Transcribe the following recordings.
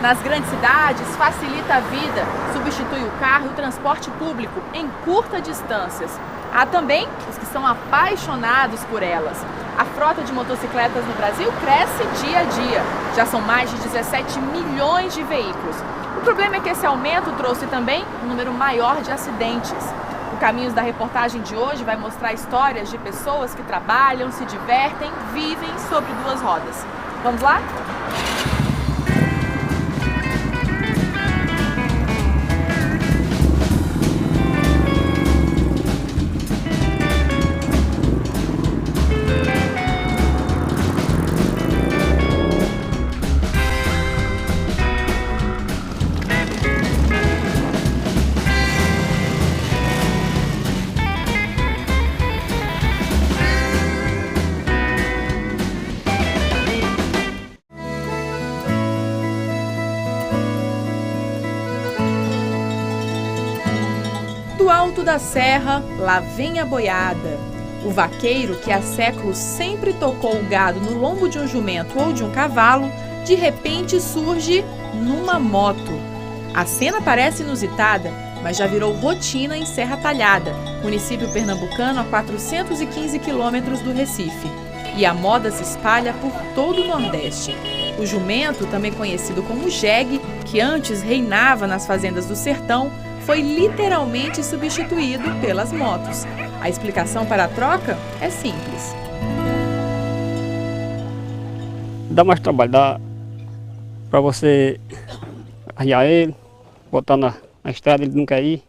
Nas grandes cidades, facilita a vida, substitui o carro e o transporte público em curtas distâncias. Há também os que são apaixonados por elas. A frota de motocicletas no Brasil cresce dia a dia. Já são mais de 17 milhões de veículos. O problema é que esse aumento trouxe também um número maior de acidentes. O Caminhos da reportagem de hoje vai mostrar histórias de pessoas que trabalham, se divertem, vivem sobre duas rodas. Vamos lá? Do alto da serra, lá vem a boiada. O vaqueiro, que há séculos sempre tocou o gado no lombo de um jumento ou de um cavalo, de repente surge numa moto. A cena parece inusitada, mas já virou rotina em Serra Talhada, município pernambucano a 415 quilômetros do Recife. E a moda se espalha por todo o Nordeste. O jumento, também conhecido como jegue, que antes reinava nas fazendas do sertão, foi literalmente substituído pelas motos. A explicação para a troca é simples. Dá mais trabalho, dá para você arriar ele, botar na estrada, ele não quer ir.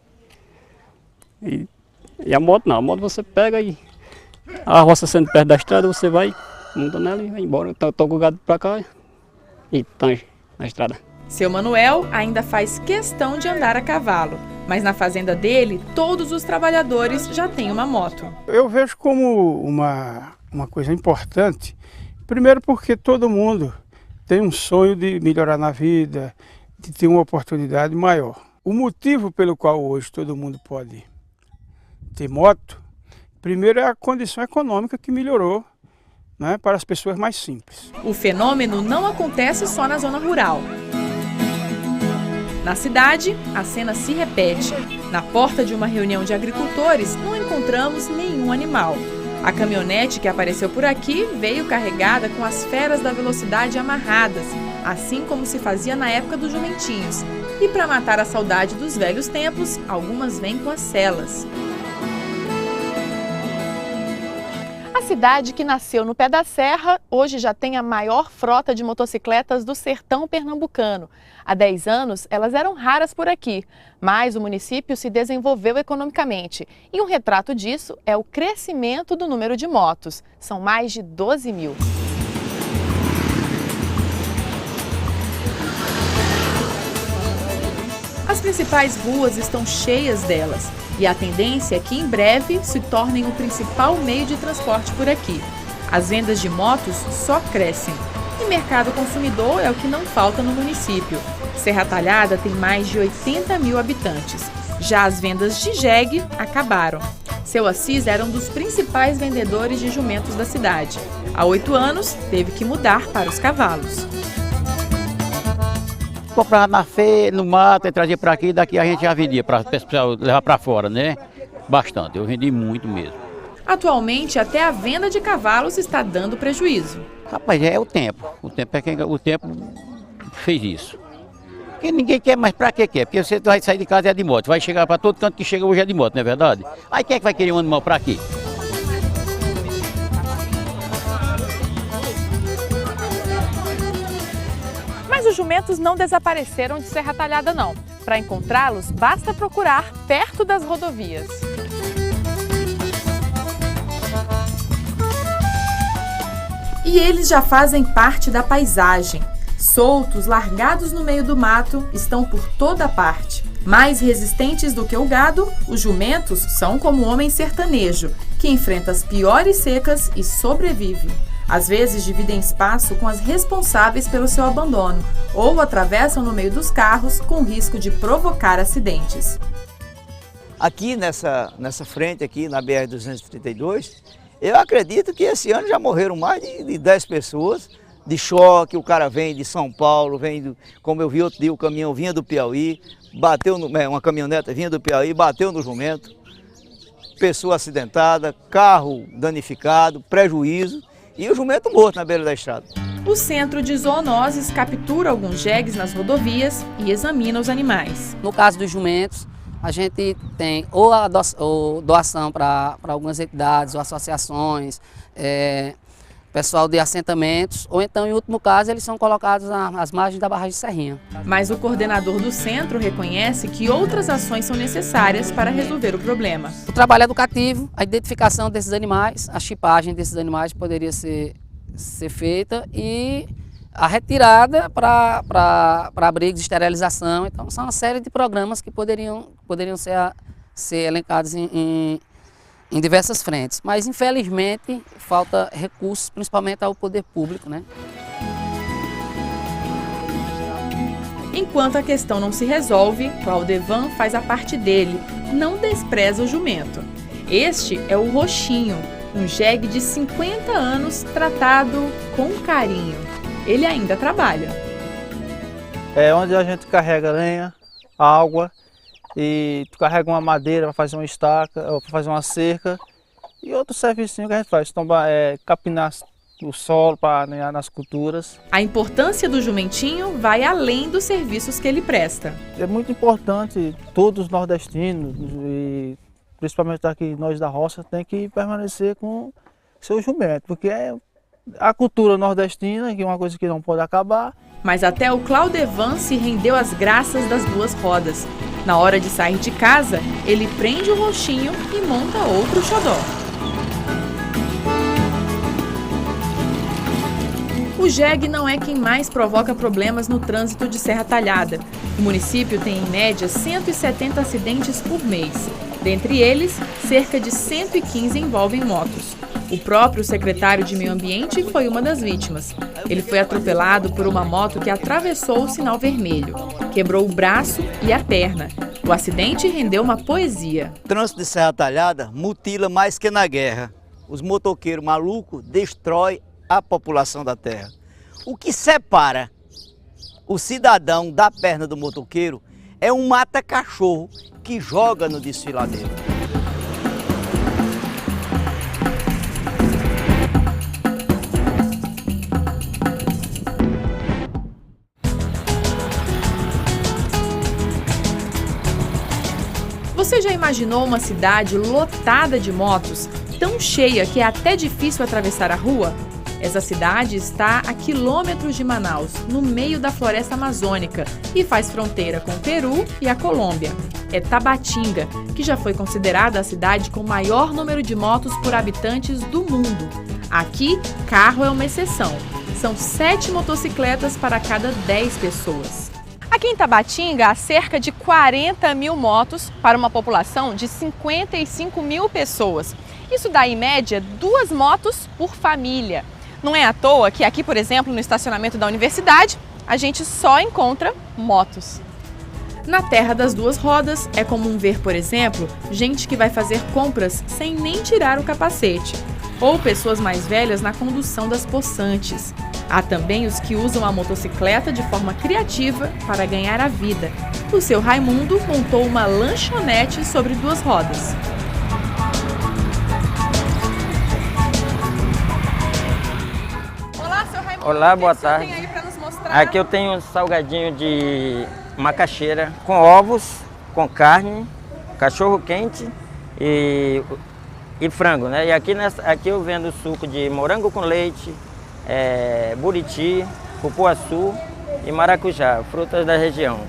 E a moto não, a moto você pega e a roça sendo perto da estrada, você vai, monta nela e vai embora. Toca o gado para cá e tange na estrada. Seu Manuel ainda faz questão de andar a cavalo, mas na fazenda dele, todos os trabalhadores já têm uma moto. Eu vejo como uma coisa importante, primeiro porque todo mundo tem um sonho de melhorar na vida, de ter uma oportunidade maior. O motivo pelo qual hoje todo mundo pode ter moto, primeiro é a condição econômica que melhorou, né, para as pessoas mais simples. O fenômeno não acontece só na zona rural. Na cidade, a cena se repete. Na porta de uma reunião de agricultores, não encontramos nenhum animal. A caminhonete que apareceu por aqui veio carregada com as feras da velocidade amarradas, assim como se fazia na época dos jumentinhos. E para matar a saudade dos velhos tempos, algumas vêm com as selas. A cidade, que nasceu no pé da serra, hoje já tem a maior frota de motocicletas do sertão pernambucano. Há 10 anos, elas eram raras por aqui, mas o município se desenvolveu economicamente. E um retrato disso é o crescimento do número de motos. São mais de 12 mil. As principais ruas estão cheias delas. E a tendência é que em breve se tornem o principal meio de transporte por aqui. As vendas de motos só crescem. E mercado consumidor é o que não falta no município. Serra Talhada tem mais de 80 mil habitantes. Já as vendas de jegue acabaram. Seu Assis era um dos principais vendedores de jumentos da cidade. Há 8 anos, teve que mudar para os cavalos. Comprava na feira, no mato, e trazia para aqui, daqui a gente já vendia para o pessoal levar para fora, né? Bastante, eu vendi muito mesmo. Atualmente, até a venda de cavalos está dando prejuízo. Rapaz, é o tempo o tempo fez isso. Porque ninguém quer, mas para que quer? Porque você vai sair de casa é de moto, vai chegar para todo canto que chega hoje é de moto, não é verdade? Aí quem é que vai querer um animal para quê? Mas os jumentos não desapareceram de Serra Talhada, não. Para encontrá-los, basta procurar perto das rodovias. E eles já fazem parte da paisagem. Soltos, largados no meio do mato, estão por toda parte. Mais resistentes do que o gado, os jumentos são como o homem sertanejo, que enfrenta as piores secas e sobrevive. Às vezes dividem espaço com as responsáveis pelo seu abandono ou atravessam no meio dos carros com risco de provocar acidentes. Aqui nessa frente, aqui na BR-232, eu acredito que esse ano já morreram mais de 10 pessoas, de choque, o cara vem de São Paulo, como eu vi outro dia, o caminhão vinha do Piauí, uma caminhoneta vinha do Piauí, bateu no jumento, pessoa acidentada, carro danificado, prejuízo e o jumento morto na beira da estrada. O Centro de Zoonoses captura alguns jegues nas rodovias e examina os animais. No caso dos jumentos, a gente tem ou a doação para algumas entidades ou associações, pessoal de assentamentos, ou então, em último caso, eles são colocados às margens da barragem de Serrinha. Mas o coordenador do centro reconhece que outras ações são necessárias para resolver o problema. O trabalho educativo, a identificação desses animais, a chipagem desses animais poderia ser feita e a retirada para abrigos de esterilização. Então, são uma série de programas que poderiam ser elencados em diversas frentes. Mas, infelizmente, falta recursos, principalmente ao poder público, né? Enquanto a questão não se resolve, Claudevan faz a parte dele, não despreza o jumento. Este é o Roxinho, um jegue de 50 anos tratado com carinho. Ele ainda trabalha. É onde a gente carrega lenha, água, e tu carrega uma madeira para fazer uma estaca, ou para fazer uma cerca, e outro serviço que a gente faz, capinar o solo para aninhar nas culturas. A importância do jumentinho vai além dos serviços que ele presta. É muito importante, todos os nordestinos, e principalmente aqui nós da roça, tem que permanecer com seu jumento, porque é a cultura nordestina, que é uma coisa que não pode acabar. Mas até o Claudevan se rendeu às graças das duas rodas. Na hora de sair de casa, ele prende o Roxinho e monta outro xodó. O jegue não é quem mais provoca problemas no trânsito de Serra Talhada. O município tem, em média, 170 acidentes por mês. Dentre eles, cerca de 115 envolvem motos. O próprio secretário de Meio Ambiente foi uma das vítimas. Ele foi atropelado por uma moto que atravessou o sinal vermelho. Quebrou o braço e a perna. O acidente rendeu uma poesia. O trânsito de Serra Talhada mutila mais que na guerra. Os motoqueiros malucos destroem a população da terra. O que separa o cidadão da perna do motoqueiro é um mata-cachorro que joga no desfiladeiro. Você já imaginou uma cidade lotada de motos, tão cheia que é até difícil atravessar a rua? Essa cidade está a quilômetros de Manaus, no meio da floresta amazônica, e faz fronteira com o Peru e a Colômbia. É Tabatinga, que já foi considerada a cidade com maior número de motos por habitantes do mundo. Aqui, carro é uma exceção. São 7 motocicletas para cada 10 pessoas. Aqui em Tabatinga, há cerca de 40 mil motos para uma população de 55 mil pessoas. Isso dá, em média, 2 motos por família. Não é à toa que aqui, por exemplo, no estacionamento da universidade, a gente só encontra motos. Na terra das duas rodas, é comum ver, por exemplo, gente que vai fazer compras sem nem tirar o capacete, ou pessoas mais velhas na condução das possantes. Há também os que usam a motocicleta de forma criativa para ganhar a vida. O seu Raimundo montou uma lanchonete sobre 2 rodas. Olá, seu Raimundo. Olá, boa tarde. O que você tem aí para nos mostrar? Aqui eu tenho um salgadinho de macaxeira com ovos, com carne, cachorro quente e frango, né? E aqui eu vendo suco de morango com leite, buriti, cupuaçu e maracujá, frutas da região.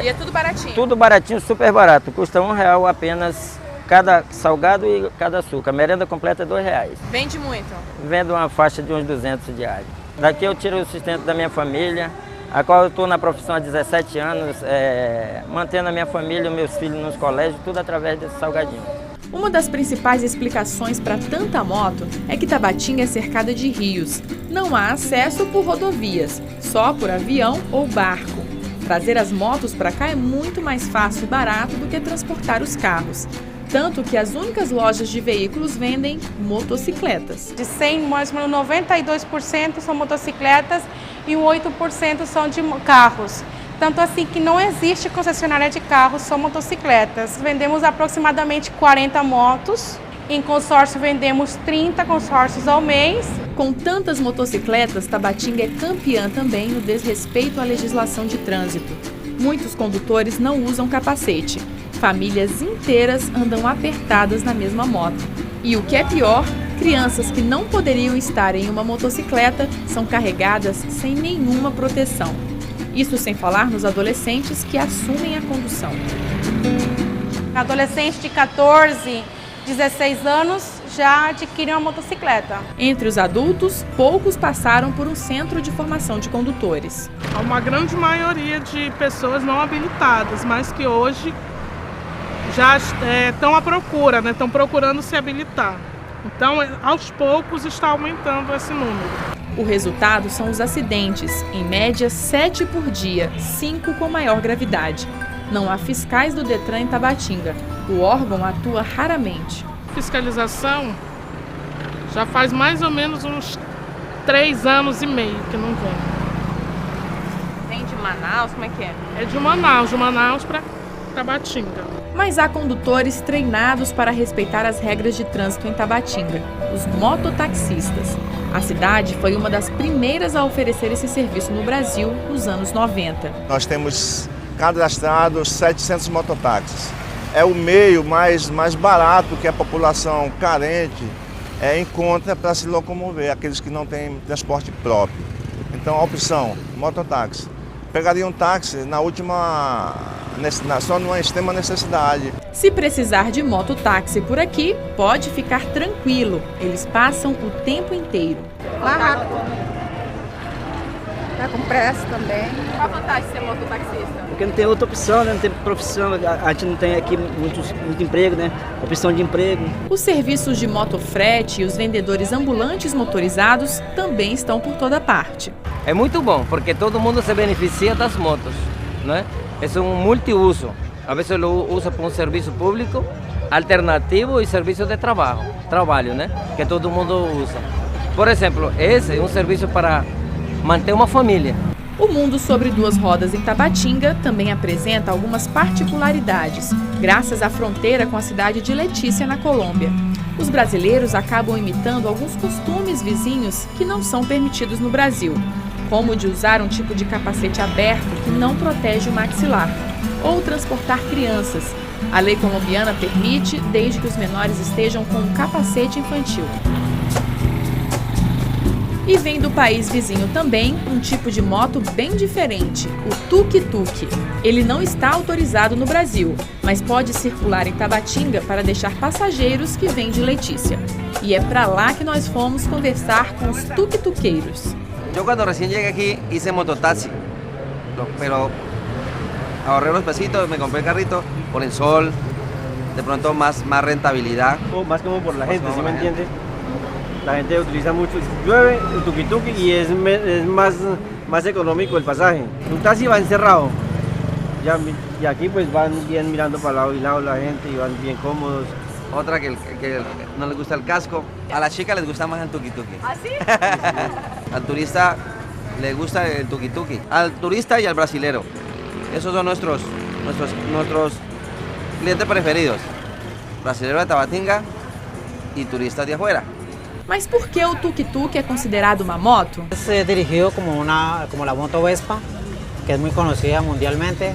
E é tudo baratinho? Tudo baratinho, super barato. Custa R$1 apenas cada salgado e cada açúcar. A merenda completa é R$2. Vende muito? Vendo uma faixa de uns 200 diários. Daqui eu tiro o sustento da minha família, a qual eu estou na profissão há 17 anos, mantendo a minha família e meus filhos nos colégios, tudo através desse salgadinho. Uma das principais explicações para tanta moto é que Tabatinga é cercada de rios. Não há acesso por rodovias, só por avião ou barco. Trazer as motos para cá é muito mais fácil e barato do que transportar os carros. Tanto que as únicas lojas de veículos vendem motocicletas. De 100, mais ou menos 92% são motocicletas e 8% são de carros. Tanto assim que não existe concessionária de carros, só motocicletas. Vendemos aproximadamente 40 motos. Em consórcio vendemos 30 consórcios ao mês. Com tantas motocicletas, Tabatinga é campeã também no desrespeito à legislação de trânsito. Muitos condutores não usam capacete. Famílias inteiras andam apertadas na mesma moto. E o que é pior, crianças que não poderiam estar em uma motocicleta são carregadas sem nenhuma proteção. Isso sem falar nos adolescentes que assumem a condução. Adolescentes de 14, 16 anos já adquirem uma motocicleta. Entre os adultos, poucos passaram por um centro de formação de condutores. Há uma grande maioria de pessoas não habilitadas, mas que hoje já estão à procura, estão procurando se habilitar. Então, aos poucos está aumentando esse número. O resultado são os acidentes, em média 7 por dia, 5 com maior gravidade. Não há fiscais do Detran em Tabatinga. O órgão atua raramente. Fiscalização já faz mais ou menos uns 3 anos e meio que não vem. Vem de Manaus? Como é que é? É de Manaus para Tabatinga. Mas há condutores treinados para respeitar as regras de trânsito em Tabatinga, os mototaxistas. A cidade foi uma das primeiras a oferecer esse serviço no Brasil nos anos 90. Nós temos cadastrados 700 mototáxis. É o meio mais barato que a população carente encontra para se locomover, aqueles que não têm transporte próprio. Então a opção, mototáxi. Pegaria um táxi só numa extrema necessidade. Se precisar de mototáxi por aqui, pode ficar tranquilo. Eles passam o tempo inteiro. Lá rápido. Tá com pressa também. Qual a vantagem de ser mototaxista? Porque não tem outra opção, né? Não tem profissão, a gente não tem aqui muito emprego, né? Opção de emprego. Os serviços de motofrete e os vendedores ambulantes motorizados também estão por toda parte. É muito bom, porque todo mundo se beneficia das motos, né? É um multiuso. A vezes lo usa para um serviço público, alternativo e serviço de trabalho, né? Que todo mundo usa. Por exemplo, esse é um serviço para manter uma família. O mundo sobre duas rodas em Tabatinga também apresenta algumas particularidades, graças à fronteira com a cidade de Letícia, na Colômbia. Os brasileiros acabam imitando alguns costumes vizinhos que não são permitidos no Brasil, como o de usar um tipo de capacete aberto que não protege o maxilar, ou transportar crianças. A lei colombiana permite, desde que os menores estejam com um capacete infantil. E vem do país vizinho também um tipo de moto bem diferente, o tuk-tuk. Ele não está autorizado no Brasil, mas pode circular em Tabatinga para deixar passageiros que vêm de Letícia. E é para lá que nós fomos conversar com os tuk-tuqueiros. Yo cuando recién llegué aquí hice mototaxi, pero ahorré unos pesitos, me compré el carrito por el sol, de pronto más rentabilidad. Más como por la gente, ¿sí me entiendes? La gente utiliza mucho, llueve el tuki-tuki y es más económico el pasaje. Un taxi va encerrado, y aquí pues van bien mirando para lado y lado la gente y van bien cómodos. Otra que no les gusta el casco, a la chica les gusta más el tuki-tuki. ¿Ah, sí? Al turista le gusta el tuki-tuki, al turista y al brasilero. Esos son nuestros clientes preferidos, brasileiro de Tabatinga y turistas de afuera. Mas por que o tuk-tuk é considerado uma moto? Es dirigido como la moto Vespa, que es muy conocida mundialmente.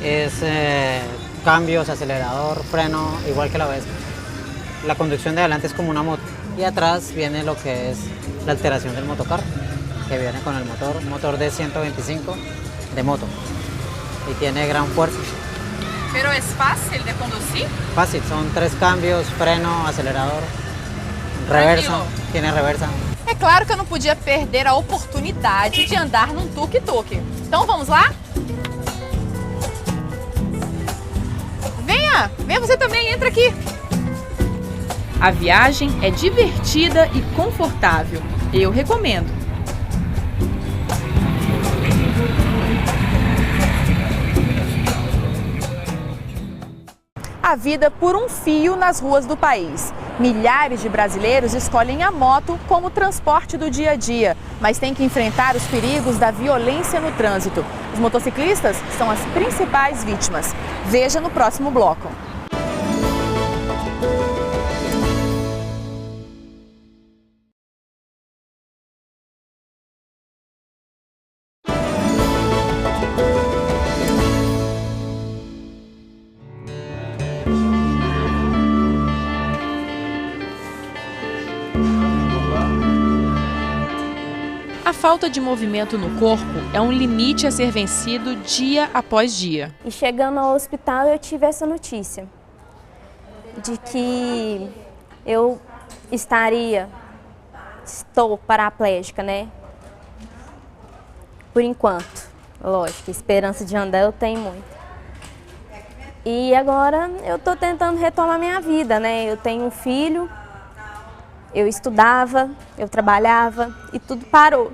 Es cambios, acelerador, freno, igual que la Vespa. La conducción de adelante es como una moto. Y atrás viene lo que es la alteración del motocar, que viene con el motor de 125 de moto. Y tiene gran fuerza. ¿Pero es fácil de conducir? Fácil, son 3 cambios, freno, acelerador. Reversa, tiene reversa. É claro que eu não podia perder a oportunidade de andar num tuk-tuk. Então vamos lá? Venha você também, entra aqui. A viagem é divertida e confortável. Eu recomendo. a vida por um fio nas ruas do país. Milhares de brasileiros escolhem a moto como transporte do dia a dia, mas têm que enfrentar os perigos da violência no trânsito. Os motociclistas são as principais vítimas. Veja no próximo bloco. A falta de movimento no corpo é um limite a ser vencido dia após dia. E chegando ao hospital eu tive essa notícia de que eu estou paraplégica, né? Por enquanto, lógico, esperança de andar eu tenho muito. E agora eu estou tentando retomar minha vida, né? Eu tenho um filho, eu estudava, eu trabalhava e tudo parou.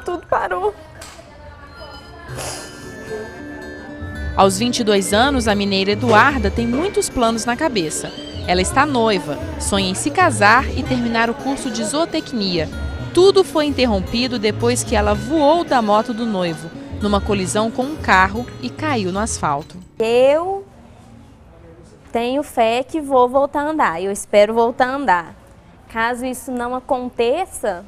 Tudo parou. Aos 22 anos, a mineira Eduarda tem muitos planos na cabeça. Ela está noiva, sonha em se casar e terminar o curso de zootecnia. Tudo foi interrompido depois que ela voou da moto do noivo, numa colisão com um carro e caiu no asfalto. Eu tenho fé que vou voltar a andar, eu espero voltar a andar. Caso isso não aconteça,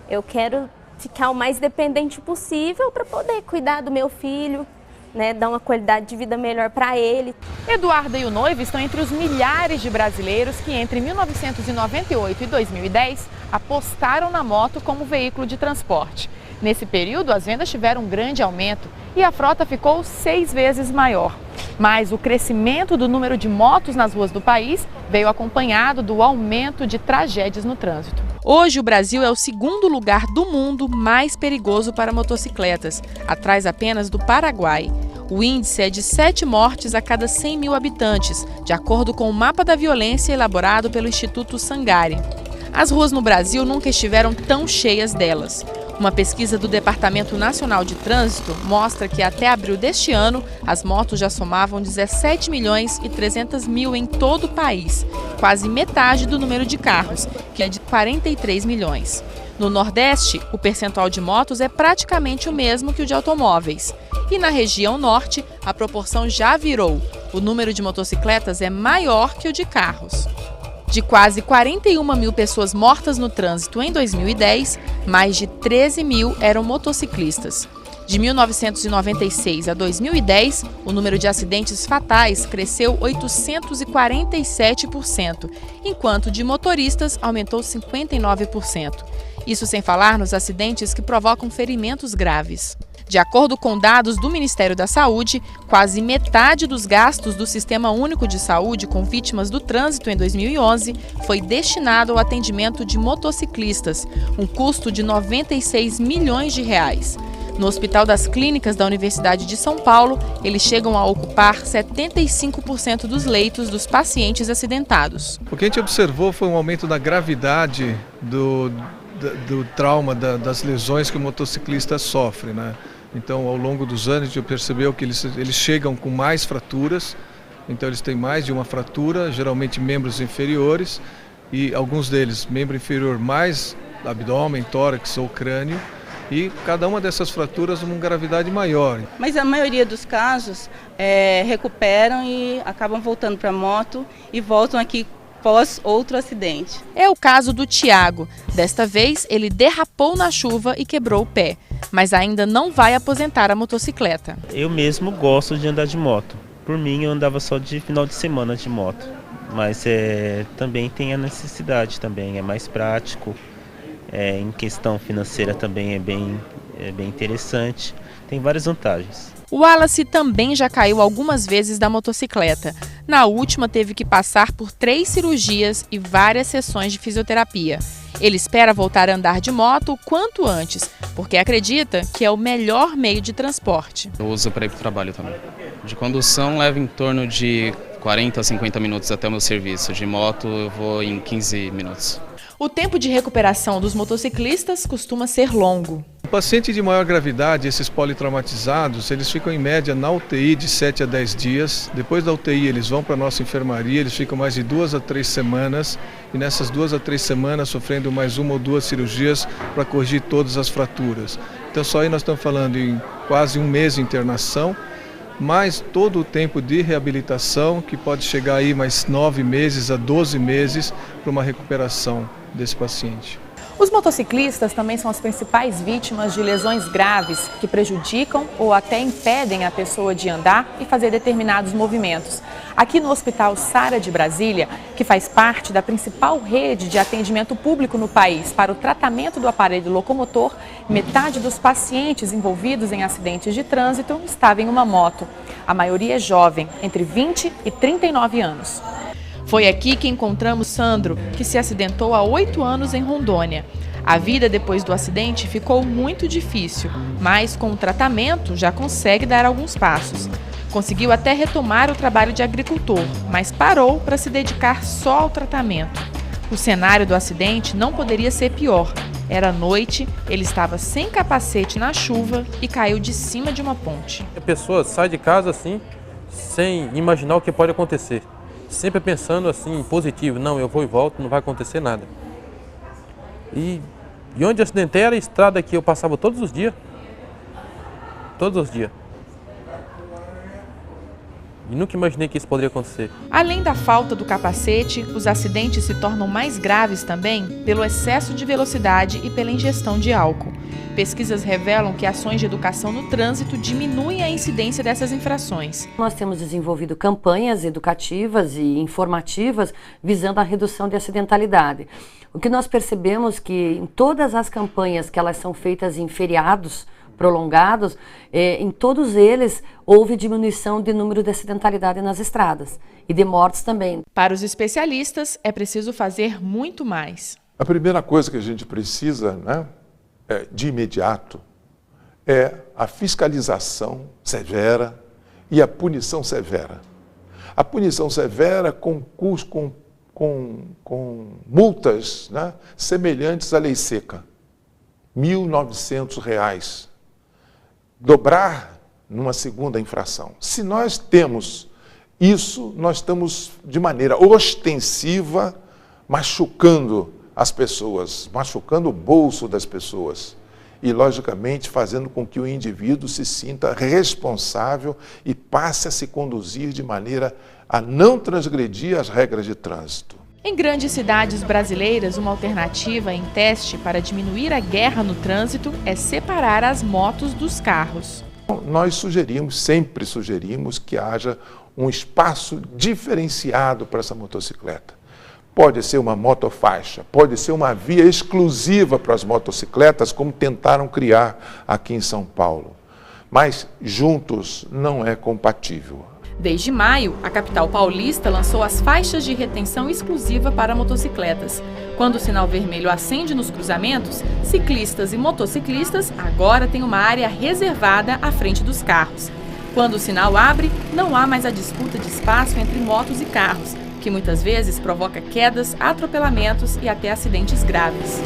eu quero ficar o mais dependente possível para poder cuidar do meu filho, né, dar uma qualidade de vida melhor para ele. Eduarda e o noivo estão entre os milhares de brasileiros que entre 1998 e 2010 apostaram na moto como veículo de transporte. Nesse período, as vendas tiveram um grande aumento e a frota ficou 6 vezes maior. Mas o crescimento do número de motos nas ruas do país veio acompanhado do aumento de tragédias no trânsito. Hoje, o Brasil é o segundo lugar do mundo mais perigoso para motocicletas, atrás apenas do Paraguai. O índice é de 7 mortes a cada 100 mil habitantes, de acordo com o mapa da violência elaborado pelo Instituto Sangari. As ruas no Brasil nunca estiveram tão cheias delas. Uma pesquisa do Departamento Nacional de Trânsito mostra que até abril deste ano, as motos já somavam 17 milhões e 300 mil em todo o país, quase metade do número de carros, que é de 43 milhões. No Nordeste, o percentual de motos é praticamente o mesmo que o de automóveis. E na região Norte, a proporção já virou. O número de motocicletas é maior que o de carros. De quase 41 mil pessoas mortas no trânsito em 2010, mais de 13 mil eram motociclistas. De 1996 a 2010, o número de acidentes fatais cresceu 847%, enquanto de motoristas aumentou 59%. Isso sem falar nos acidentes que provocam ferimentos graves. De acordo com dados do Ministério da Saúde, quase metade dos gastos do Sistema Único de Saúde com vítimas do trânsito em 2011 foi destinado ao atendimento de motociclistas, um custo de R$ 96 milhões. No Hospital das Clínicas da Universidade de São Paulo, eles chegam a ocupar 75% dos leitos dos pacientes acidentados. O que a gente observou foi um aumento da gravidade do trauma, das lesões que o motociclista sofre, né? Então, ao longo dos anos, a gente percebeu que eles chegam com mais fraturas, então eles têm mais de uma fratura, geralmente membros inferiores, e alguns deles, membro inferior mais abdômen, tórax ou crânio, e cada uma dessas fraturas uma gravidade maior. Mas a maioria dos casos recuperam e acabam voltando para a moto e voltam aqui pós outro acidente. É o caso do Tiago. Desta vez, ele derrapou na chuva e quebrou o pé, mas ainda não vai aposentar a motocicleta. Eu mesmo gosto de andar de moto. Por mim, eu andava só de final de semana de moto, mas também tem a necessidade, também é mais prático. Em questão financeira também é bem interessante, tem várias vantagens. O Wallace também já caiu algumas vezes da motocicleta. Na última, teve que passar por 3 cirurgias e várias sessões de fisioterapia. Ele espera voltar a andar de moto o quanto antes, porque acredita que é o melhor meio de transporte. Eu uso para ir para o trabalho também. De condução leva em torno de 40 a 50 minutos até o meu serviço. De moto eu vou em 15 minutos. O tempo de recuperação dos motociclistas costuma ser longo. O paciente de maior gravidade, esses politraumatizados, eles ficam em média na UTI de 7 a 10 dias. Depois da UTI eles vão para a nossa enfermaria, eles ficam mais de 2 a 3 semanas. E nessas 2 a 3 semanas sofrendo mais 1 ou 2 cirurgias para corrigir todas as fraturas. Então só aí nós estamos falando em quase 1 mês de internação, mais todo o tempo de reabilitação, que pode chegar aí mais 9 meses a 12 meses para uma recuperação desse paciente. Os motociclistas também são as principais vítimas de lesões graves que prejudicam ou até impedem a pessoa de andar e fazer determinados movimentos. Aqui no Hospital Sara de Brasília, que faz parte da principal rede de atendimento público no país para o tratamento do aparelho locomotor, metade dos pacientes envolvidos em acidentes de trânsito estava em uma moto. A maioria é jovem, entre 20 e 39 anos. Foi aqui que encontramos Sandro, que se acidentou há 8 anos em Rondônia. A vida depois do acidente ficou muito difícil, mas com o tratamento já consegue dar alguns passos. Conseguiu até retomar o trabalho de agricultor, mas parou para se dedicar só ao tratamento. O cenário do acidente não poderia ser pior. Era noite, ele estava sem capacete na chuva e caiu de cima de uma ponte. A pessoa sai de casa assim, sem imaginar o que pode acontecer. Sempre pensando assim, positivo, não, eu vou e volto, não vai acontecer nada. E onde eu acidentei era a estrada que eu passava todos os dias. Todos os dias. E nunca imaginei que isso poderia acontecer. Além da falta do capacete, os acidentes se tornam mais graves também pelo excesso de velocidade e pela ingestão de álcool. Pesquisas revelam que ações de educação no trânsito diminuem a incidência dessas infrações. Nós temos desenvolvido campanhas educativas e informativas visando a redução de acidentalidade. O que nós percebemos que em todas as campanhas que elas são feitas em feriados prolongados, em todos eles houve diminuição de número de acidentalidade nas estradas e de mortes também. Para os especialistas, é preciso fazer muito mais. A primeira coisa que a gente precisa, de imediato, é a fiscalização severa e a punição severa. A punição severa com multas semelhantes à lei seca, R$ 1.900. Dobrar numa segunda infração. Se nós temos isso, nós estamos de maneira ostensiva machucando as pessoas, machucando o bolso das pessoas e, logicamente, fazendo com que o indivíduo se sinta responsável e passe a se conduzir de maneira a não transgredir as regras de trânsito. Em grandes cidades brasileiras, uma alternativa em teste para diminuir a guerra no trânsito é separar as motos dos carros. Nós sempre sugerimos que haja um espaço diferenciado para essa motocicleta. Pode ser uma motofaixa, pode ser uma via exclusiva para as motocicletas, como tentaram criar aqui em São Paulo. Mas juntos não é compatível. Desde maio, a capital paulista lançou as faixas de retenção exclusiva para motocicletas. Quando o sinal vermelho acende nos cruzamentos, ciclistas e motociclistas agora têm uma área reservada à frente dos carros. Quando o sinal abre, não há mais a disputa de espaço entre motos e carros, que muitas vezes provoca quedas, atropelamentos e até acidentes graves.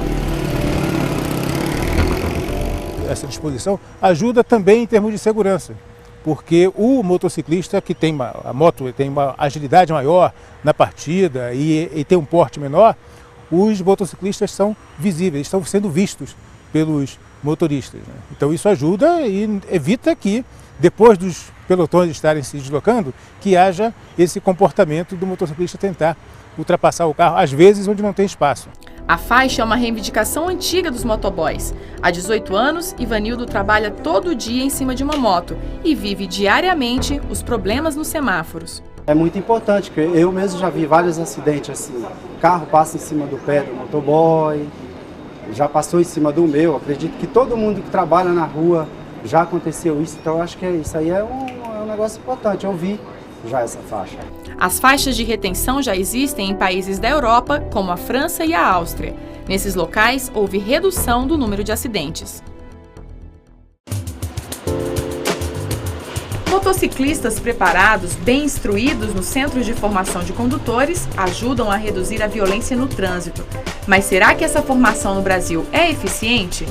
Essa disposição ajuda também em termos de segurança, porque o motociclista que tem a moto tem uma agilidade maior na partida e tem um porte menor, os motociclistas são visíveis, estão sendo vistos pelos motoristas. Então isso ajuda e evita que, depois dos pelotões estarem se deslocando, que haja esse comportamento do motociclista tentar ultrapassar o carro, às vezes onde não tem espaço. A faixa é uma reivindicação antiga dos motoboys. Há 18 anos, Ivanildo trabalha todo dia em cima de uma moto e vive diariamente os problemas nos semáforos. É muito importante, porque eu mesmo já vi vários acidentes assim. O carro passa em cima do pé do motoboy, já passou em cima do meu. Acredito que todo mundo que trabalha na rua já aconteceu isso, então eu acho que isso aí é um negócio importante. Eu vi já essa faixa. As faixas de retenção já existem em países da Europa, como a França e a Áustria. Nesses locais, houve redução do número de acidentes. Motociclistas preparados, bem instruídos nos centros de formação de condutores, ajudam a reduzir a violência no trânsito. Mas será que essa formação no Brasil é eficiente?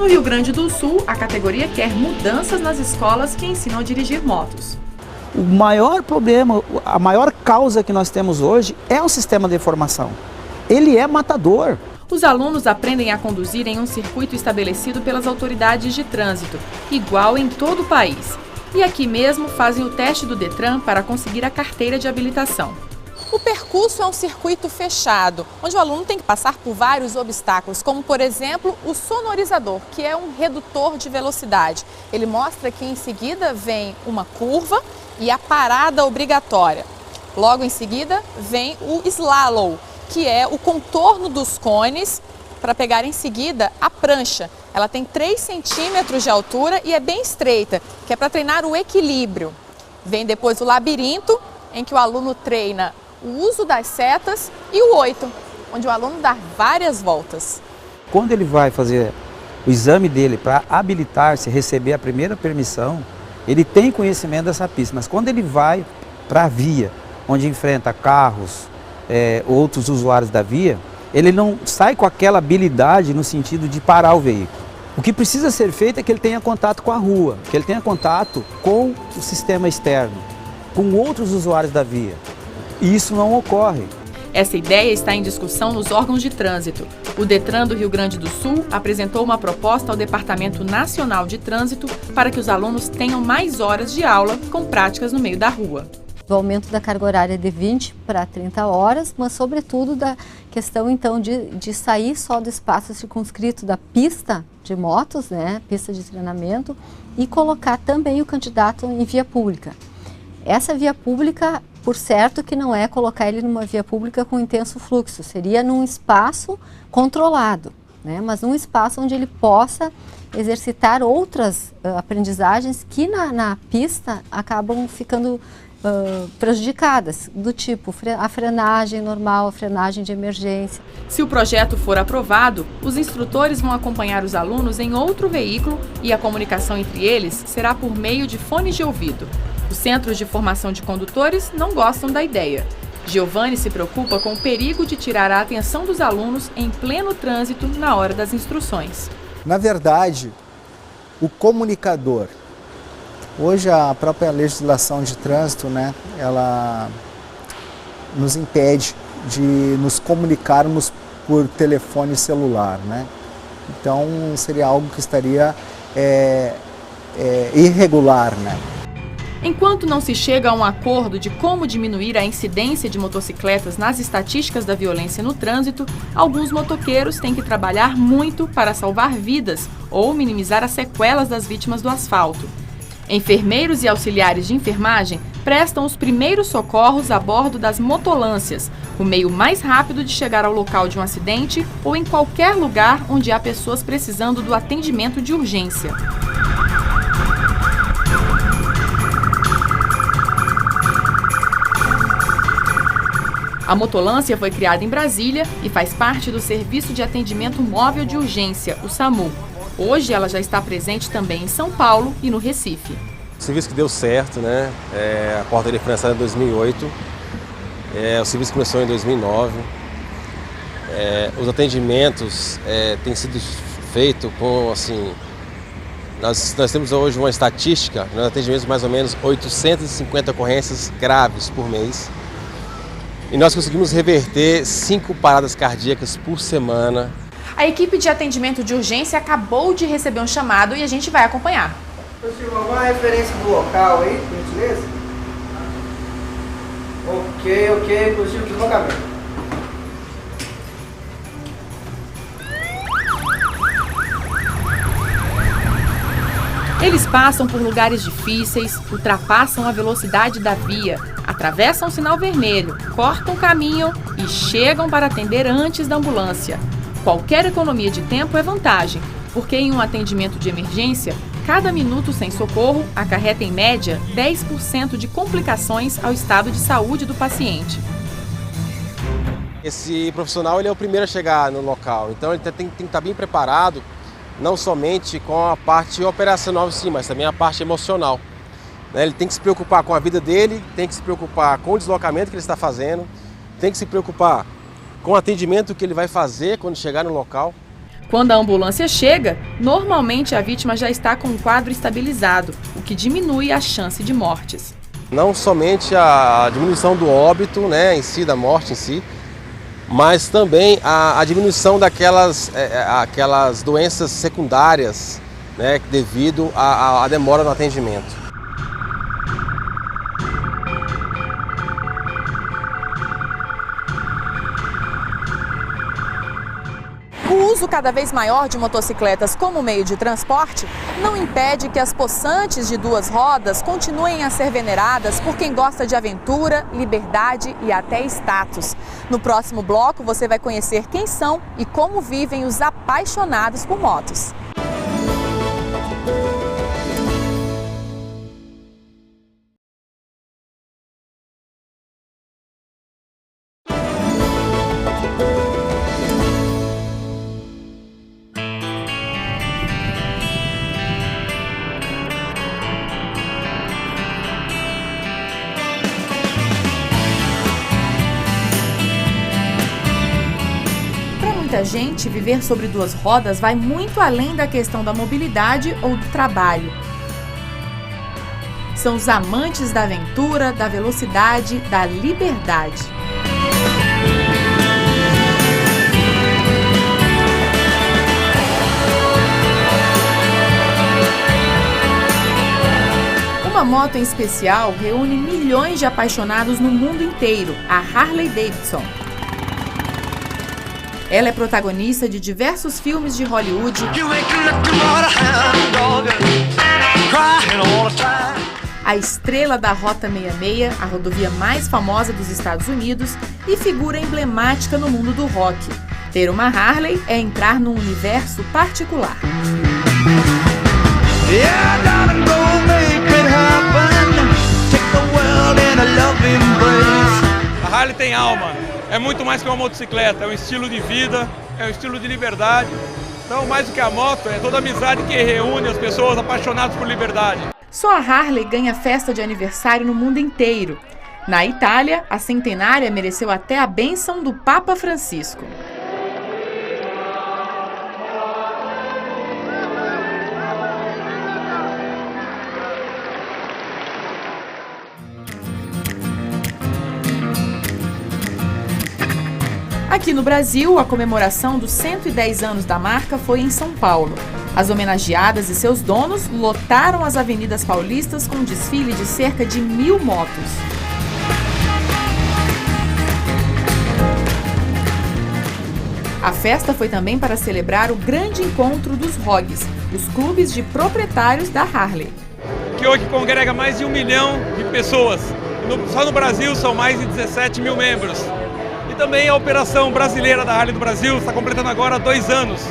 No Rio Grande do Sul, a categoria quer mudanças nas escolas que ensinam a dirigir motos. O maior problema, a maior causa que nós temos hoje é o sistema de formação. Ele é matador. Os alunos aprendem a conduzir em um circuito estabelecido pelas autoridades de trânsito, igual em todo o país. E aqui mesmo fazem o teste do Detran para conseguir a carteira de habilitação. O percurso é um circuito fechado, onde o aluno tem que passar por vários obstáculos, como por exemplo o sonorizador, que é um redutor de velocidade. Ele mostra que em seguida vem uma curva e a parada obrigatória. Logo em seguida vem o slalom, que é o contorno dos cones para pegar em seguida a prancha. Ela tem 3 centímetros de altura e é bem estreita, que é para treinar o equilíbrio. Vem depois o labirinto, em que o aluno treina o uso das setas, e o 8, onde o aluno dá várias voltas. Quando ele vai fazer o exame dele para habilitar-se, receber a primeira permissão, ele tem conhecimento dessa pista, mas quando ele vai para a via, onde enfrenta carros, outros usuários da via, ele não sai com aquela habilidade no sentido de parar o veículo. O que precisa ser feito é que ele tenha contato com a rua, que ele tenha contato com o sistema externo, com outros usuários da via. E isso não ocorre. Essa ideia está em discussão nos órgãos de trânsito. O Detran do Rio Grande do Sul apresentou uma proposta ao Departamento Nacional de Trânsito para que os alunos tenham mais horas de aula com práticas no meio da rua. Do aumento da carga horária de 20 para 30 horas, mas sobretudo da questão então de sair só do espaço circunscrito da pista de motos, né, pista de treinamento, e colocar também o candidato em via pública. Essa via pública, por certo, que não é colocar ele numa via pública com intenso fluxo, seria num espaço controlado, né, mas num espaço onde ele possa exercitar outras aprendizagens que na pista acabam ficando prejudicadas, do tipo a frenagem normal, a frenagem de emergência. Se o projeto for aprovado, os instrutores vão acompanhar os alunos em outro veículo e a comunicação entre eles será por meio de fones de ouvido. Os centros de formação de condutores não gostam da ideia. Giovanni se preocupa com o perigo de tirar a atenção dos alunos em pleno trânsito na hora das instruções. Na verdade, o comunicador, hoje a própria legislação de trânsito, né, ela nos impede de nos comunicarmos por telefone celular, né? Então seria algo que estaria irregular, né? Enquanto não se chega a um acordo de como diminuir a incidência de motocicletas nas estatísticas da violência no trânsito, alguns motoqueiros têm que trabalhar muito para salvar vidas ou minimizar as sequelas das vítimas do asfalto. Enfermeiros e auxiliares de enfermagem prestam os primeiros socorros a bordo das motolâncias, o meio mais rápido de chegar ao local de um acidente ou em qualquer lugar onde há pessoas precisando do atendimento de urgência. A motolância foi criada em Brasília e faz parte do Serviço de Atendimento Móvel de Urgência, o SAMU. Hoje ela já está presente também em São Paulo e no Recife. O serviço que deu certo, né? A porta dele foi lançada em 2008, o serviço começou em 2009. Os atendimentos têm sido feitos com, assim, nós temos hoje uma estatística, nós atendemos mais ou menos 850 ocorrências graves por mês. E nós conseguimos reverter 5 paradas cardíacas por semana. A equipe de atendimento de urgência acabou de receber um chamado e a gente vai acompanhar. Senhor, alguma referência do local aí, por gentileza? Ok, positivo deslocamento. Eles passam por lugares difíceis, ultrapassam a velocidade da via, atravessam o sinal vermelho, cortam o caminho e chegam para atender antes da ambulância. Qualquer economia de tempo é vantagem, porque em um atendimento de emergência, cada minuto sem socorro acarreta em média 10% de complicações ao estado de saúde do paciente. Esse profissional ele é o primeiro a chegar no local, então ele tem que estar bem preparado, não somente com a parte operacional em si, mas também a parte emocional. né? Ele tem que se preocupar com a vida dele, tem que se preocupar com o deslocamento que ele está fazendo, tem que se preocupar com o atendimento que ele vai fazer quando chegar no local. Quando a ambulância chega, normalmente a vítima já está com um quadro estabilizado, o que diminui a chance de mortes. Não somente a diminuição do óbito, né, em si, da morte em si, mas também a diminuição daquelas aquelas doenças secundárias, né, devido à demora no atendimento. O uso cada vez maior de motocicletas como meio de transporte não impede que as possantes de duas rodas continuem a ser veneradas por quem gosta de aventura, liberdade e até status. No próximo bloco você vai conhecer quem são e como vivem os apaixonados por motos. Muita gente, viver sobre duas rodas vai muito além da questão da mobilidade ou do trabalho. São os amantes da aventura, da velocidade, da liberdade. Uma moto em especial reúne milhões de apaixonados no mundo inteiro, a Harley Davidson. Ela é protagonista de diversos filmes de Hollywood, a estrela da Rota 66, a rodovia mais famosa dos Estados Unidos, e figura emblemática no mundo do rock. Ter uma Harley é entrar num universo particular. A Harley tem alma. É muito mais que uma motocicleta, é um estilo de vida, é um estilo de liberdade. Então, mais do que a moto, é toda a amizade que reúne as pessoas apaixonadas por liberdade. Só a Harley ganha festa de aniversário no mundo inteiro. Na Itália, a centenária mereceu até a bênção do Papa Francisco. Aqui no Brasil, a comemoração dos 110 anos da marca foi em São Paulo. As homenageadas e seus donos lotaram as avenidas paulistas com um desfile de cerca de 1000 motos. A festa foi também para celebrar o grande encontro dos ROGs, os clubes de proprietários da Harley. Que hoje congrega mais de 1 milhão de pessoas. Só no Brasil são mais de 17 mil membros. Também a operação brasileira da Harley do Brasil está completando agora 2 anos.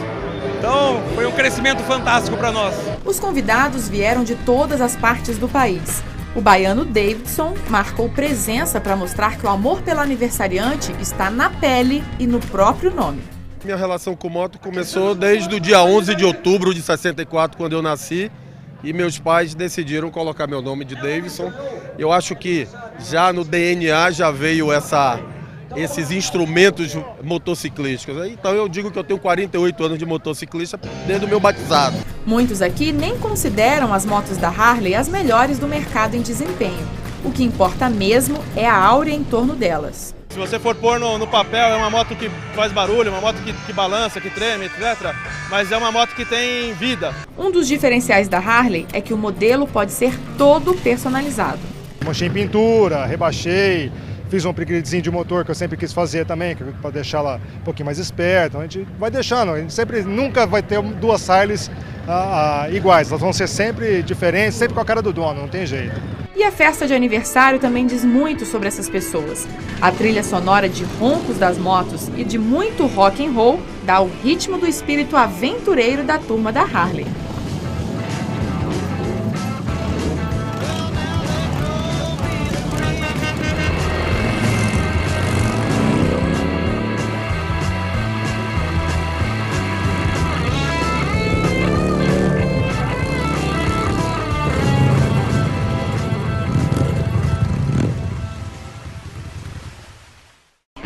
Então, foi um crescimento fantástico para nós. Os convidados vieram de todas as partes do país. O baiano Davidson marcou presença para mostrar que o amor pela aniversariante está na pele e no próprio nome. Minha relação com moto começou desde o dia 11 de outubro de 64, quando eu nasci, e meus pais decidiram colocar meu nome de Davidson. Eu acho que já no DNA já veio esses instrumentos motociclísticos. Então eu digo que eu tenho 48 anos de motociclista desde o meu batizado. Muitos aqui nem consideram as motos da Harley as melhores do mercado em desempenho. O que importa mesmo é a áurea em torno delas. Se você for pôr no papel, é uma moto que faz barulho, uma moto que balança, que treme, etc. Mas é uma moto que tem vida. Um dos diferenciais da Harley é que o modelo pode ser todo personalizado. Manchei em pintura, rebaixei. Fiz um upgradezinho de motor que eu sempre quis fazer também, para deixar ela um pouquinho mais esperta. A gente vai deixando, a gente nunca vai ter duas Harleys iguais, elas vão ser sempre diferentes, sempre com a cara do dono, não tem jeito. E a festa de aniversário também diz muito sobre essas pessoas. A trilha sonora de roncos das motos e de muito rock and roll dá o ritmo do espírito aventureiro da turma da Harley.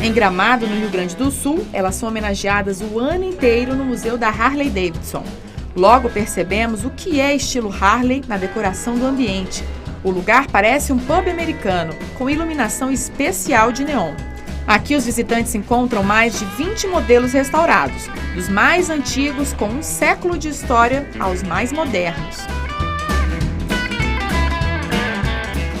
Em Gramado, no Rio Grande do Sul, elas são homenageadas o ano inteiro no Museu da Harley Davidson. Logo percebemos o que é estilo Harley na decoração do ambiente. O lugar parece um pub americano, com iluminação especial de neon. Aqui os visitantes encontram mais de 20 modelos restaurados, dos mais antigos com um século de história aos mais modernos.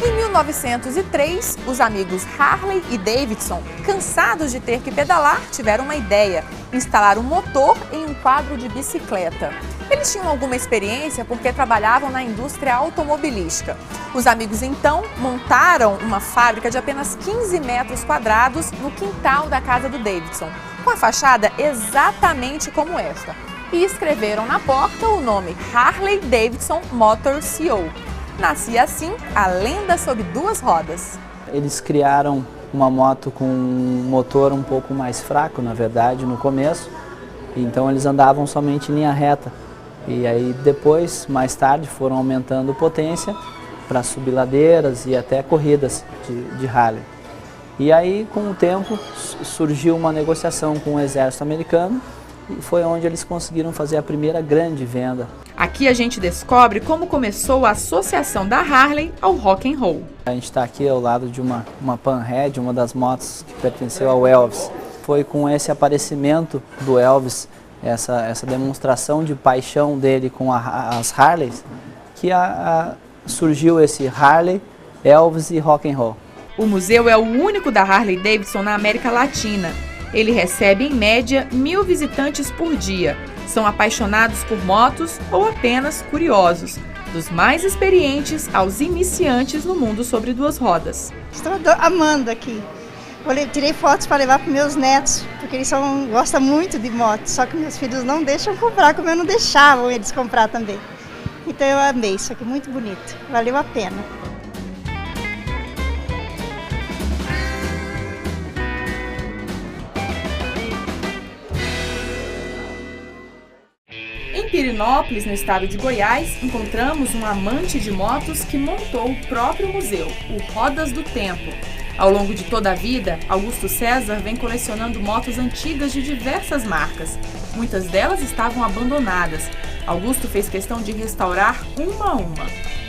Em 1903, os amigos Harley e Davidson, cansados de ter que pedalar, tiveram uma ideia: instalar um motor em um quadro de bicicleta. Eles tinham alguma experiência porque trabalhavam na indústria automobilística. Os amigos então montaram uma fábrica de apenas 15 metros quadrados no quintal da casa do Davidson, com a fachada exatamente como esta. E escreveram na porta o nome Harley Davidson Motor Co. Nascia assim a lenda sobre duas rodas. Eles criaram uma moto com um motor um pouco mais fraco, na verdade, no começo. Então eles andavam somente em linha reta. E aí depois, mais tarde, foram aumentando potência para subir ladeiras e até corridas de Harley. E aí, com o tempo, surgiu uma negociação com o exército americano e foi onde eles conseguiram fazer a primeira grande venda. Aqui a gente descobre como começou a associação da Harley ao rock and roll. A gente está aqui ao lado de uma Panhead, uma das motos que pertenceu ao Elvis. Foi com esse aparecimento do Elvis, essa demonstração de paixão dele com as Harleys, que surgiu esse Harley, Elvis e rock and roll. O museu é o único da Harley Davidson na América Latina. Ele recebe em média 1000 visitantes por dia. São apaixonados por motos ou apenas curiosos, dos mais experientes aos iniciantes no mundo sobre duas rodas. Estou amando aqui. Tirei fotos para levar para meus netos, porque eles gostam muito de moto, só que meus filhos não deixam comprar, como eu não deixava eles comprar também. Então eu amei, isso aqui é muito bonito, valeu a pena. Em Pirinópolis, no estado de Goiás, encontramos um amante de motos que montou o próprio museu, o Rodas do Tempo. Ao longo de toda a vida, Augusto César vem colecionando motos antigas de diversas marcas. Muitas delas estavam abandonadas. Augusto fez questão de restaurar uma a uma.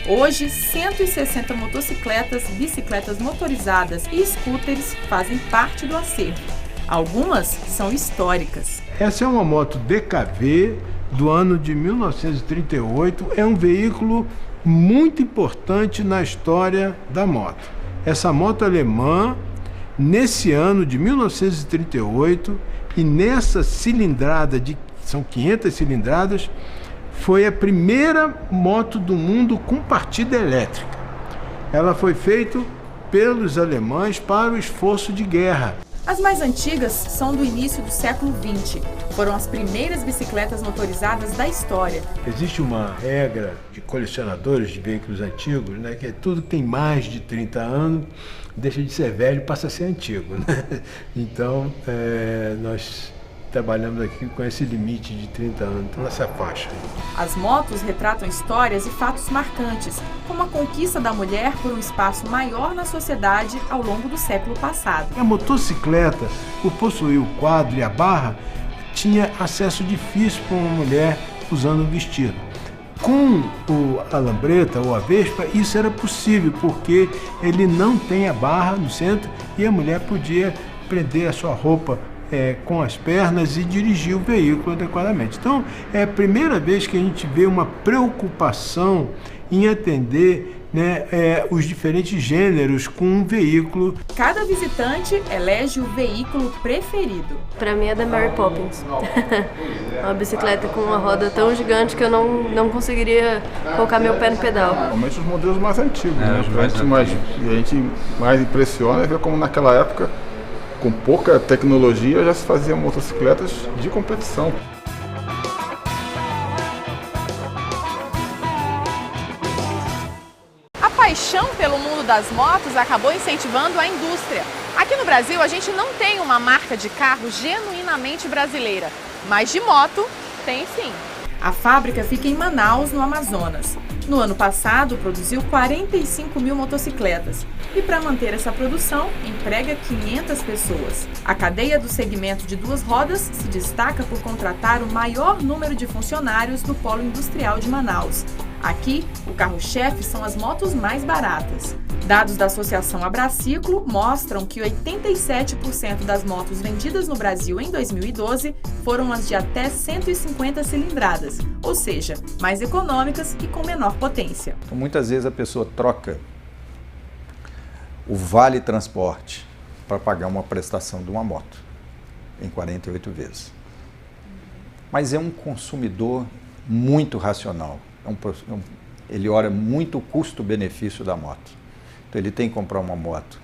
Hoje, 160 motocicletas, bicicletas motorizadas e scooters fazem parte do acervo. Algumas são históricas. Essa é uma moto DKV do ano de 1938. É um veículo muito importante na história da moto. Essa moto alemã, nesse ano de 1938, e nessa cilindrada, são 500 cilindradas, foi a primeira moto do mundo com partida elétrica. Ela foi feita pelos alemães para o esforço de guerra. As mais antigas são do início do século XX. Foram as primeiras bicicletas motorizadas da história. Existe uma regra de colecionadores de veículos antigos, né, que é tudo que tem mais de 30 anos, deixa de ser velho e passa a ser antigo, né? Então, nós trabalhamos aqui com esse limite de 30 anos, então nessa faixa. As motos retratam histórias e fatos marcantes, como a conquista da mulher por um espaço maior na sociedade ao longo do século passado. A motocicleta, por possuir o quadro e a barra, tinha acesso difícil para uma mulher usando um vestido. Com a lambreta ou a Vespa, isso era possível, porque ele não tem a barra no centro e a mulher podia prender a sua roupa com as pernas e dirigir o veículo adequadamente. Então, é a primeira vez que a gente vê uma preocupação em atender, né, os diferentes gêneros com um veículo. Cada visitante elege o veículo preferido. Para mim é da Mary Poppins. Uma bicicleta com uma roda tão gigante que eu não conseguiria colocar meu pé no pedal. Normalmente os modelos mais antigos, né? A gente mais impressiona é ver como naquela época, com pouca tecnologia, já se faziam motocicletas de competição. A paixão pelo mundo das motos acabou incentivando a indústria. Aqui no Brasil, a gente não tem uma marca de carro genuinamente brasileira, mas de moto tem sim. A fábrica fica em Manaus, no Amazonas. No ano passado, produziu 45 mil motocicletas e, para manter essa produção, emprega 500 pessoas. A cadeia do segmento de duas rodas se destaca por contratar o maior número de funcionários no polo industrial de Manaus. Aqui, o carro-chefe são as motos mais baratas. Dados da Associação Abraciclo mostram que 87% das motos vendidas no Brasil em 2012 foram as de até 150 cilindradas, ou seja, mais econômicas e com menor potência. Então, muitas vezes a pessoa troca o vale transporte para pagar uma prestação de uma moto em 48 vezes. Mas é um consumidor muito racional. Ele olha muito o custo-benefício da moto. Então ele tem que comprar uma moto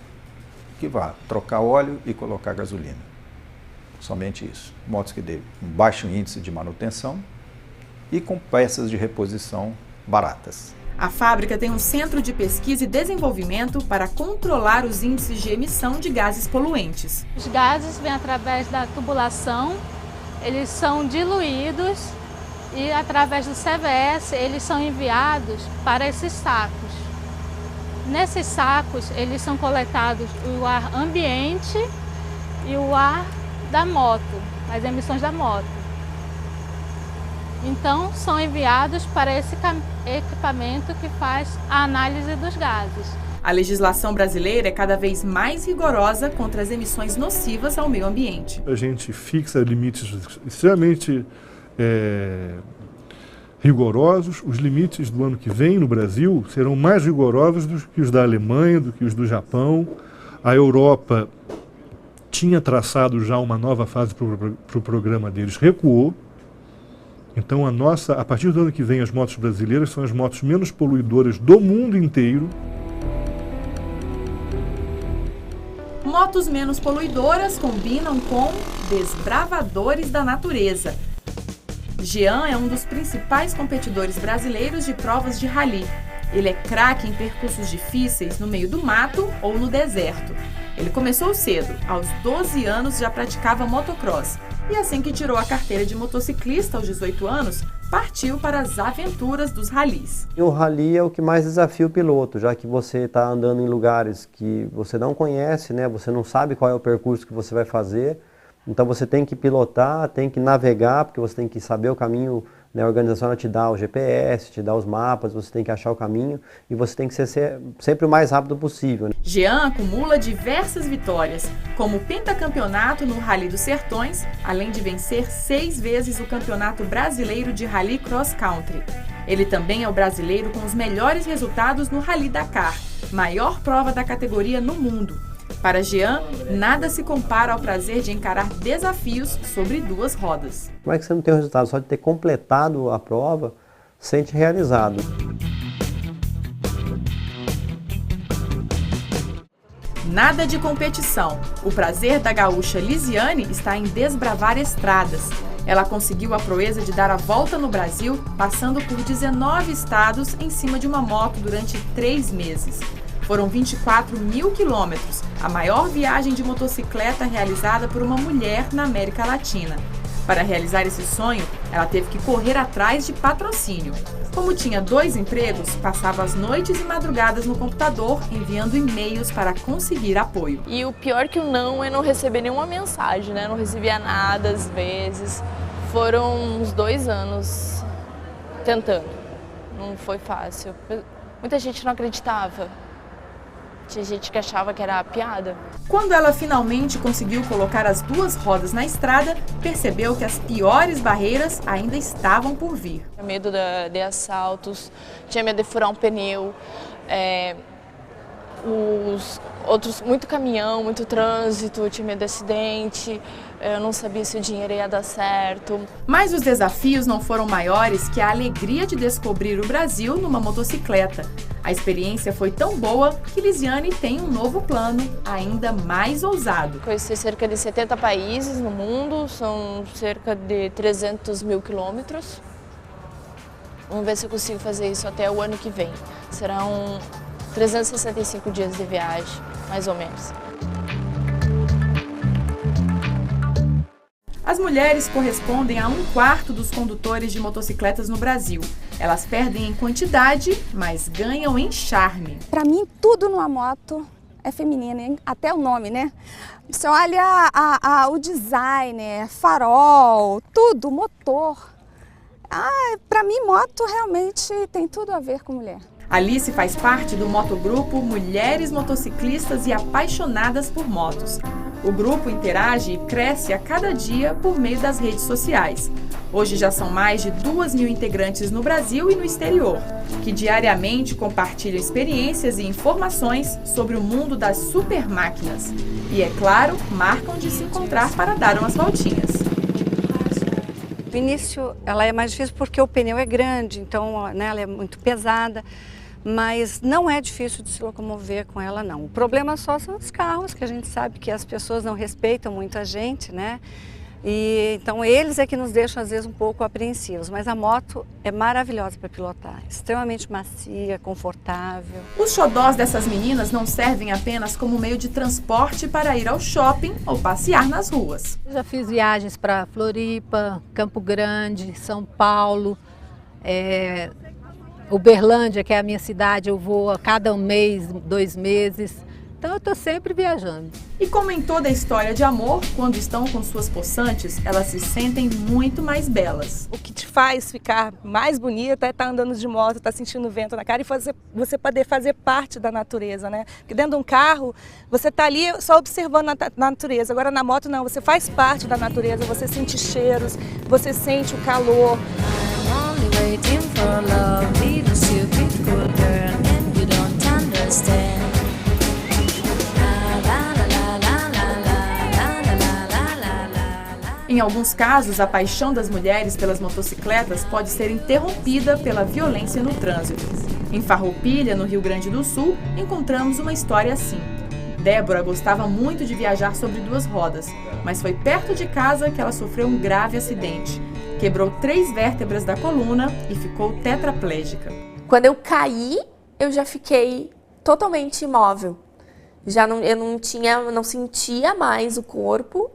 que vá trocar óleo e colocar gasolina. Somente isso. Motos que dê um baixo índice de manutenção e com peças de reposição baratas. A fábrica tem um centro de pesquisa e desenvolvimento para controlar os índices de emissão de gases poluentes. Os gases vêm através da tubulação, eles são diluídos e através do CVS eles são enviados para esses sacos. Nesses sacos eles são coletados o ar ambiente e o ar da moto, as emissões da moto. Então são enviados para esse equipamento que faz a análise dos gases. A legislação brasileira é cada vez mais rigorosa contra as emissões nocivas ao meio ambiente. A gente fixa limites extremamente rigorosos. Os limites do ano que vem no Brasil serão mais rigorosos do que os da Alemanha, do que os do Japão. A Europa tinha traçado já uma nova fase para o programa deles, recuou. Então a partir do ano que vem as motos brasileiras são as motos menos poluidoras do mundo inteiro. Motos menos poluidoras combinam com desbravadores da natureza. Jean é um dos principais competidores brasileiros de provas de rally. Ele é craque em percursos difíceis no meio do mato ou no deserto. Ele começou cedo, aos 12 anos já praticava motocross. E assim que tirou a carteira de motociclista aos 18 anos, partiu para as aventuras dos rallies. O rally é o que mais desafia o piloto, já que você está andando em lugares que você não conhece, né? Você não sabe qual é o percurso que você vai fazer. Então você tem que pilotar, tem que navegar, porque você tem que saber o caminho, né? A organização te dá o GPS, te dá os mapas, você tem que achar o caminho e você tem que ser sempre o mais rápido possível. Jean acumula diversas vitórias, como o pentacampeonato no Rally dos Sertões, além de vencer 6 vezes o Campeonato Brasileiro de Rally Cross Country. Ele também é o brasileiro com os melhores resultados no Rally Dakar, maior prova da categoria no mundo. Para Jean, nada se compara ao prazer de encarar desafios sobre duas rodas. Como é que você não tem o resultado? Só de ter completado a prova, sente realizado. Nada de competição. O prazer da gaúcha Lisiane está em desbravar estradas. Ela conseguiu a proeza de dar a volta no Brasil, passando por 19 estados em cima de uma moto durante 3 meses. Foram 24 mil quilômetros, a maior viagem de motocicleta realizada por uma mulher na América Latina. Para realizar esse sonho, ela teve que correr atrás de patrocínio. Como tinha 2 empregos, passava as noites e madrugadas no computador, enviando e-mails para conseguir apoio. E o pior que o não é não receber nenhuma mensagem, né? Não recebia nada às vezes. Foram uns 2 anos tentando. Não foi fácil. Muita gente não acreditava. Tinha gente que achava que era piada. Quando ela finalmente conseguiu colocar as 2 rodas na estrada, percebeu que as piores barreiras ainda estavam por vir. Tinha medo de assaltos, tinha medo de furar um pneu, muito caminhão, muito trânsito, tinha medo de acidente, eu não sabia se o dinheiro ia dar certo. Mas os desafios não foram maiores que a alegria de descobrir o Brasil numa motocicleta. A experiência foi tão boa que Lisiane tem um novo plano, ainda mais ousado. Conheci cerca de 70 países no mundo, são cerca de 300 mil quilômetros. Vamos ver se eu consigo fazer isso até o ano que vem. Serão 365 dias de viagem, mais ou menos. As mulheres correspondem a 1/4 dos condutores de motocicletas no Brasil. Elas perdem em quantidade, mas ganham em charme. Para mim, tudo numa moto é feminino, hein? Até o nome, né? Você olha o design, farol, tudo, motor. Para mim, moto realmente tem tudo a ver com mulher. Alice faz parte do motogrupo Mulheres Motociclistas e Apaixonadas por Motos. O grupo interage e cresce a cada dia por meio das redes sociais. Hoje já são mais de 2.000 integrantes no Brasil e no exterior, que diariamente compartilham experiências e informações sobre o mundo das super máquinas. E, é claro, marcam de se encontrar para dar umas voltinhas. No início ela é mais difícil porque o pneu é grande, então ela é muito pesada, mas não é difícil de se locomover com ela, não. O problema só são os carros, que a gente sabe que as pessoas não respeitam muito a gente, né? E então eles é que nos deixam às vezes um pouco apreensivos, mas a moto é maravilhosa para pilotar, extremamente macia, confortável. Os xodós dessas meninas não servem apenas como meio de transporte para ir ao shopping ou passear nas ruas. Eu já fiz viagens para Floripa, Campo Grande, São Paulo, Uberlândia, que é a minha cidade, eu vou a cada mês, 2 meses. Então eu estou sempre viajando. E como em toda história de amor, quando estão com suas possantes, elas se sentem muito mais belas. O que te faz ficar mais bonita é estar andando de moto, estar sentindo o vento na cara e você poder fazer parte da natureza, né? Porque dentro de um carro, você está ali só observando a natureza. Agora na moto não, você faz parte da natureza, você sente cheiros, você sente o calor. Em alguns casos, a paixão das mulheres pelas motocicletas pode ser interrompida pela violência no trânsito. Em Farroupilha, no Rio Grande do Sul, encontramos uma história assim. Débora gostava muito de viajar sobre 2 rodas, mas foi perto de casa que ela sofreu um grave acidente. Quebrou 3 vértebras da coluna e ficou tetraplégica. Quando eu caí, eu já fiquei totalmente imóvel. Eu não sentia mais o corpo,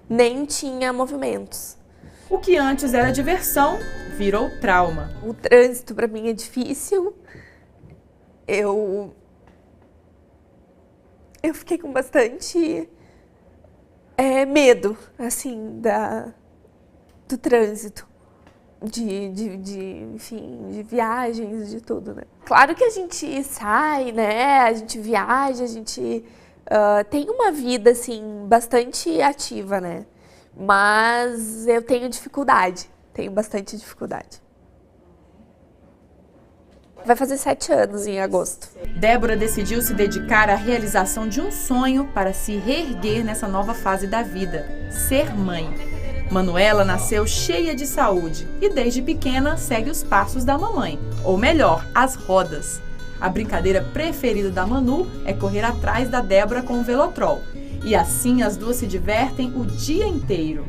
nem tinha movimentos. O que antes era diversão, virou trauma. O trânsito para mim é difícil. Eu fiquei com bastante medo, assim, do trânsito, enfim, de viagens, de tudo, né? Claro que a gente sai, né? A gente viaja, a gente tem uma vida, assim, bastante ativa, né? Mas eu tenho bastante dificuldade. Vai fazer 7 anos em agosto. Débora decidiu se dedicar à realização de um sonho para se reerguer nessa nova fase da vida, ser mãe. Manuela nasceu cheia de saúde e desde pequena segue os passos da mamãe, ou melhor, as rodas. A brincadeira preferida da Manu é correr atrás da Débora com o Velotrol. E assim as duas se divertem o dia inteiro.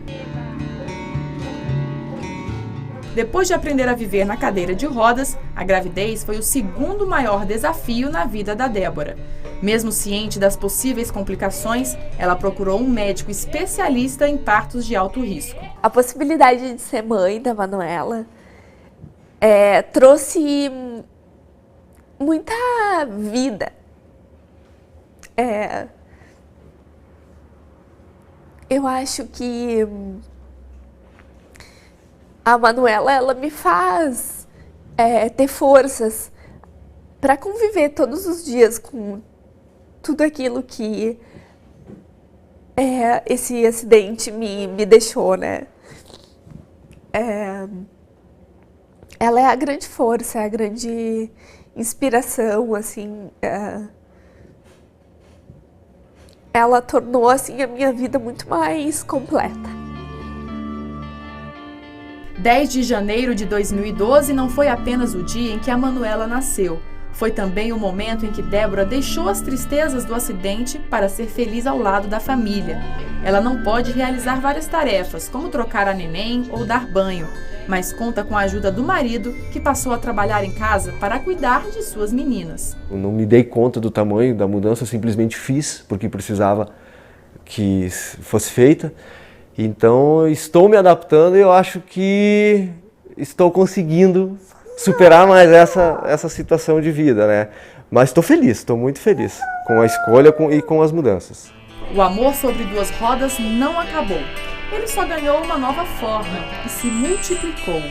Depois de aprender a viver na cadeira de rodas, a gravidez foi o segundo maior desafio na vida da Débora. Mesmo ciente das possíveis complicações, ela procurou um médico especialista em partos de alto risco. A possibilidade de ser mãe da Manuela trouxe muita vida. Eu acho que a Manuela, ela me faz ter forças para conviver todos os dias com tudo aquilo que esse acidente me deixou, né? Ela é a grande força, é a grande inspiração, assim. Ela tornou, assim, a minha vida muito mais completa. 10 de janeiro de 2012 não foi apenas o dia em que a Manuela nasceu. Foi também o momento em que Débora deixou as tristezas do acidente para ser feliz ao lado da família. Ela não pode realizar várias tarefas, como trocar a neném ou dar banho, mas conta com a ajuda do marido, que passou a trabalhar em casa para cuidar de suas meninas. Eu não me dei conta do tamanho da mudança, eu simplesmente fiz, porque precisava que fosse feita. Então, estou me adaptando e eu acho que estou conseguindo superar mais essa situação de vida, né? Mas estou feliz, estou muito feliz com a escolha e com as mudanças. O amor sobre duas rodas não acabou. Ele só ganhou uma nova forma e se multiplicou.